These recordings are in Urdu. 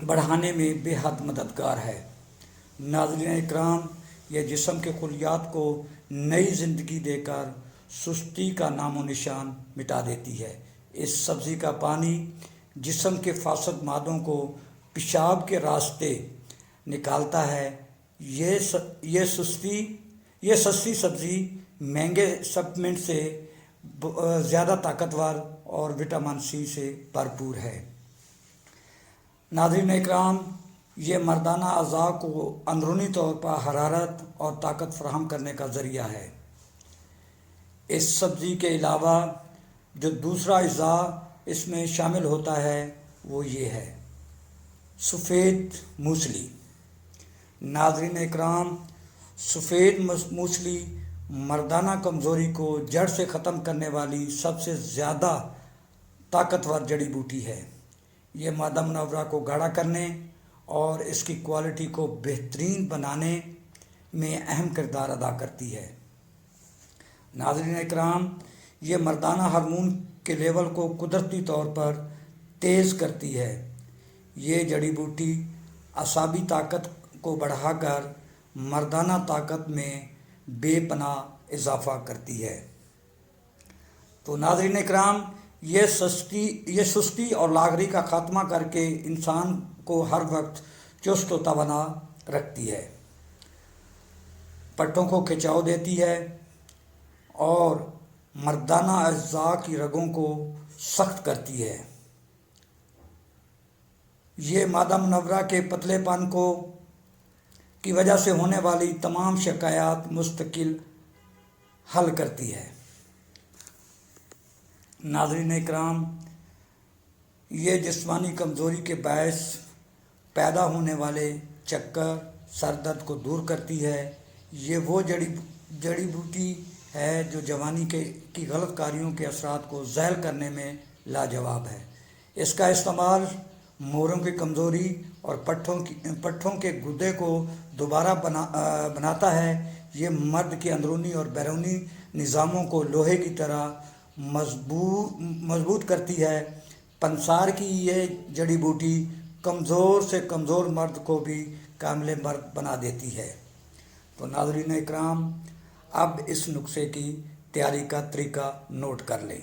بڑھانے میں بے حد مددگار ہے۔ ناظرین اکرام، یہ جسم کے خلیات کو نئی زندگی دے کر سستی کا نام و نشان مٹا دیتی ہے۔ اس سبزی کا پانی جسم کے فاسد مادوں کو پیشاب کے راستے نکالتا ہے۔ یہ سستی سبزی مہنگے سپلیمنٹ سے زیادہ طاقتور اور وٹامن سی سے بھرپور ہے۔ ناظرین اکرام، یہ مردانہ اعضاء کو اندرونی طور پر حرارت اور طاقت فراہم کرنے کا ذریعہ ہے۔ اس سبزی کے علاوہ جو دوسرا اجزاء اس میں شامل ہوتا ہے وہ یہ ہے: سفید موسلی۔ ناظرین اکرام، سفید موسلی مردانہ کمزوری کو جڑ سے ختم کرنے والی سب سے زیادہ طاقتور جڑی بوٹی ہے۔ یہ مادہ منورہ کو گاڑھا کرنے اور اس کی کوالٹی کو بہترین بنانے میں اہم کردار ادا کرتی ہے۔ ناظرین اکرام، یہ مردانہ ہارمون کے لیول کو قدرتی طور پر تیز کرتی ہے۔ یہ جڑی بوٹی اعصابی طاقت کو بڑھا کر مردانہ طاقت میں بے پناہ اضافہ کرتی ہے۔ تو ناظرین اکرام، یہ سستی اور لاغری کا خاتمہ کر کے انسان کو ہر وقت چست و توانا رکھتی ہے، پٹھوں کو کھچاؤ دیتی ہے اور مردانہ اعضاء کی رگوں کو سخت کرتی ہے۔ یہ مادہ منورہ کے پتلے پن کی وجہ سے ہونے والی تمام شکایات مستقل حل کرتی ہے۔ ناظرین اکرام، یہ جسمانی کمزوری کے باعث پیدا ہونے والے چکر، سر درد کو دور کرتی ہے۔ یہ وہ جڑی بوٹی ہے جو جوانی کی غلط کاریوں کے اثرات کو ذیل کرنے میں لاجواب ہے۔ اس کا استعمال موڑوں کی کمزوری اور پٹھوں کے گردے کو دوبارہ بناتا ہے۔ یہ مرد کے اندرونی اور بیرونی نظاموں کو لوہے کی طرح مضبوط کرتی ہے۔ پنسار کی یہ جڑی بوٹی کمزور سے کمزور مرد کو بھی کامل مرد بنا دیتی ہے۔ تو ناظرین اکرام، اب اس نسخے کی تیاری کا طریقہ نوٹ کر لیں۔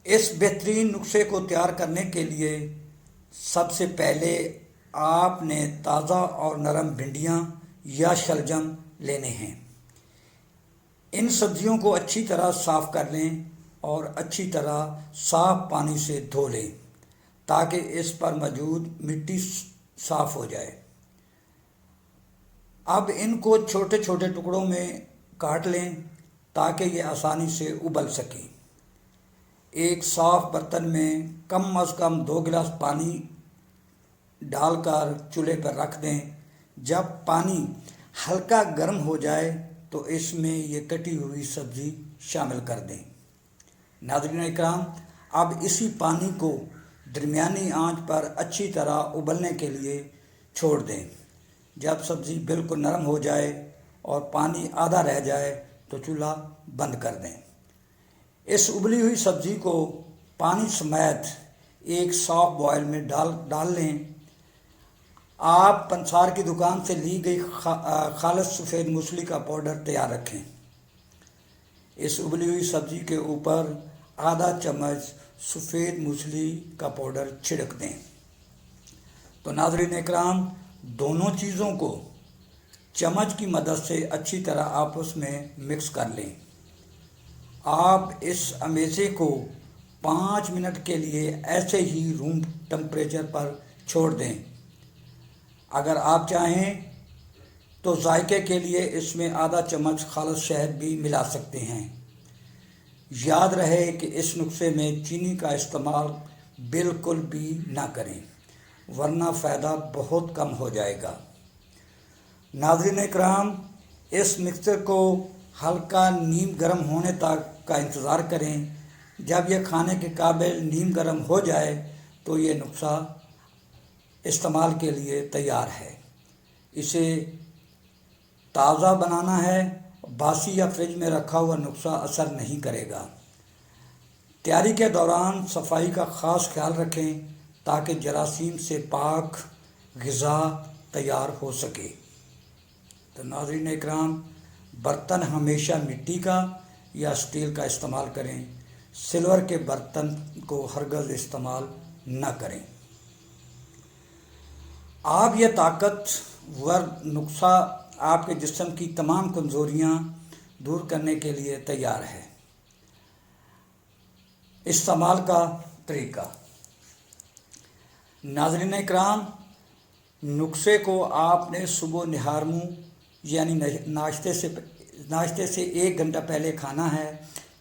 اس بہترین نسخے کو تیار کرنے کے لیے سب سے پہلے آپ نے تازہ اور نرم بھنڈیاں یا شلجم لینے ہیں۔ ان سبزیوں کو اچھی طرح صاف کر لیں اور اچھی طرح صاف پانی سے دھو لیں تاکہ اس پر موجود مٹی صاف ہو جائے۔ اب ان کو چھوٹے چھوٹے ٹکڑوں میں کاٹ لیں تاکہ یہ آسانی سے ابل سکیں۔ ایک صاف برتن میں کم از کم 2 گلاس پانی ڈال کر چولہے پر رکھ دیں۔ جب پانی ہلکا گرم ہو جائے تو اس میں یہ کٹی ہوئی سبزی شامل کر دیں۔ ناظرین اکرام، اب اسی پانی کو درمیانی آنچ پر اچھی طرح ابلنے کے لیے چھوڑ دیں۔ جب سبزی بالکل نرم ہو جائے اور پانی آدھا رہ جائے تو چولہا بند کر دیں۔ اس ابلی ہوئی سبزی کو پانی سمیت ایک سافٹ بوائل میں ڈال لیں۔ آپ پنسار کی دکان سے لی گئی خالص سفید موسلی کا پاؤڈر تیار رکھیں۔ اس ابلی ہوئی سبزی کے اوپر آدھا چمچ سفید موسلی کا پاؤڈر چھڑک دیں۔ تو ناظرین اکرام، دونوں چیزوں کو چمچ کی مدد سے اچھی طرح آپس میں مکس کر لیں۔ آپ اس امیزے کو 5 منٹ کے لیے ایسے ہی روم ٹمپریچر پر چھوڑ دیں۔ اگر آپ چاہیں تو ذائقے کے لیے اس میں آدھا چمچ خالص شہد بھی ملا سکتے ہیں۔ یاد رہے کہ اس نسخے میں چینی کا استعمال بالکل بھی نہ کریں ورنہ فائدہ بہت کم ہو جائے گا۔ ناظرین اکرام، اس مکسچر کو ہلکا نیم گرم ہونے تک کا انتظار کریں۔ جب یہ کھانے کے قابل نیم گرم ہو جائے تو یہ نسخہ استعمال کے لیے تیار ہے۔ اسے تازہ بنانا ہے، باسی یا فریج میں رکھا ہوا نسخہ اثر نہیں کرے گا۔ تیاری کے دوران صفائی کا خاص خیال رکھیں تاکہ جراثیم سے پاک غذا تیار ہو سکے۔ تو ناظرین اکرام، برتن ہمیشہ مٹی کا یا اسٹیل کا استعمال کریں، سلور کے برتن کو ہرگز استعمال نہ کریں۔ آپ یہ طاقتور نسخہ آپ کے جسم کی تمام کمزوریاں دور کرنے کے لیے تیار ہے۔ استعمال کا طریقہ۔ ناظرین اکرام، نسخے کو آپ نے صبح نہار منہ یعنی ناشتے سے 1 گھنٹہ پہلے کھانا ہے۔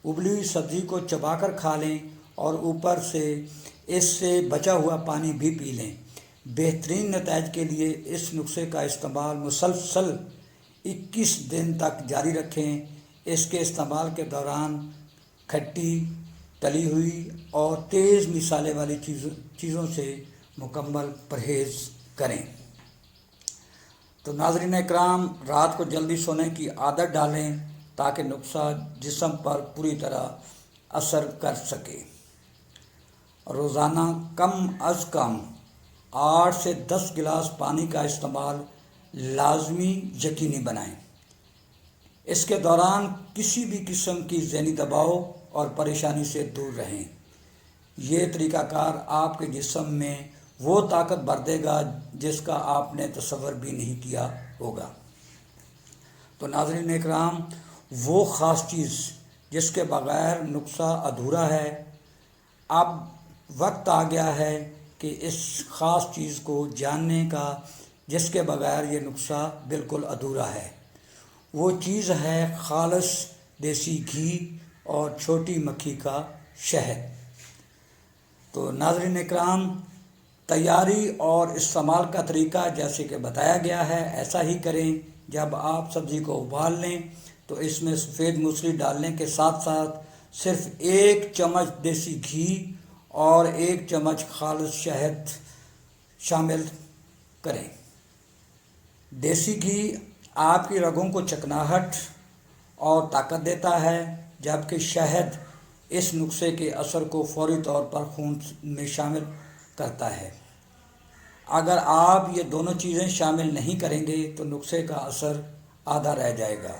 ابلی ہوئی سبزی کو چبا کر کھا لیں اور اوپر سے اس سے بچا ہوا پانی بھی پی لیں۔ بہترین نتائج کے لیے اس نسخے کا استعمال مسلسل 21 دن تک جاری رکھیں۔ اس کے استعمال کے دوران کھٹی، تلی ہوئی اور تیز مصالحے والی چیزوں سے مکمل پرہیز کریں۔ تو ناظرین اکرام، رات کو جلدی سونے کی عادت ڈالیں تاکہ نسخہ جسم پر پوری طرح اثر کر سکے۔ روزانہ کم از کم 8 سے 10 گلاس پانی کا استعمال لازمی یقینی بنائیں۔ اس کے دوران کسی بھی قسم کی ذہنی دباؤ اور پریشانی سے دور رہیں۔ یہ طریقہ کار آپ کے جسم میں وہ طاقت بھر دے گا جس کا آپ نے تصور بھی نہیں کیا ہوگا۔ تو ناظرین اکرام، وہ خاص چیز جس کے بغیر نسخہ ادھورا ہے، اب وقت آ گیا ہے کہ اس خاص چیز کو جاننے کا جس کے بغیر یہ نسخہ بالکل ادھورا ہے۔ وہ چیز ہے خالص دیسی گھی اور چھوٹی مکھی کا شہد۔ تو ناظرین اکرام، تیاری اور استعمال کا طریقہ جیسے کہ بتایا گیا ہے ایسا ہی کریں۔ جب آپ سبزی کو ابال لیں تو اس میں سفید موسلی ڈالنے کے ساتھ ساتھ صرف 1 چمچ دیسی گھی اور 1 چمچ خالص شہد شامل کریں۔ دیسی گھی آپ کی رگوں کو چکناہٹ اور طاقت دیتا ہے، جبکہ شہد اس نسخے کے اثر کو فوری طور پر خون میں شامل کرتا ہے۔ اگر آپ یہ دونوں چیزیں شامل نہیں کریں گے تو نسخے کا اثر آدھا رہ جائے گا۔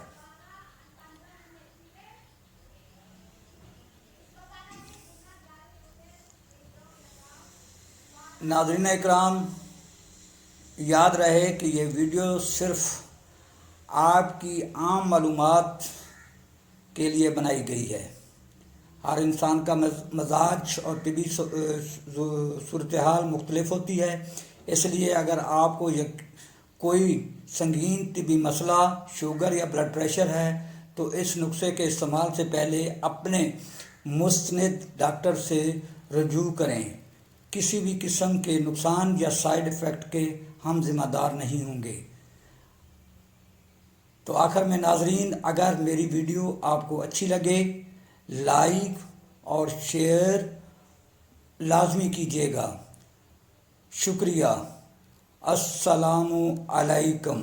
ناظرین اکرام، یاد رہے کہ یہ ویڈیو صرف آپ کی عام معلومات کے لیے بنائی گئی ہے۔ ہر انسان کا مزاج اور طبی صورتحال مختلف ہوتی ہے، اس لیے اگر آپ کو کوئی سنگین طبی مسئلہ، شوگر یا بلڈ پریشر ہے تو اس نسخے کے استعمال سے پہلے اپنے مستند ڈاکٹر سے رجوع کریں۔ کسی بھی قسم کے نقصان یا سائیڈ ایفیکٹ کے ہم ذمہ دار نہیں ہوں گے۔ تو آخر میں ناظرین، اگر میری ویڈیو آپ کو اچھی لگے، لائک اور شیئر لازمی کیجیے گا۔ شکریہ۔ السلام علیکم۔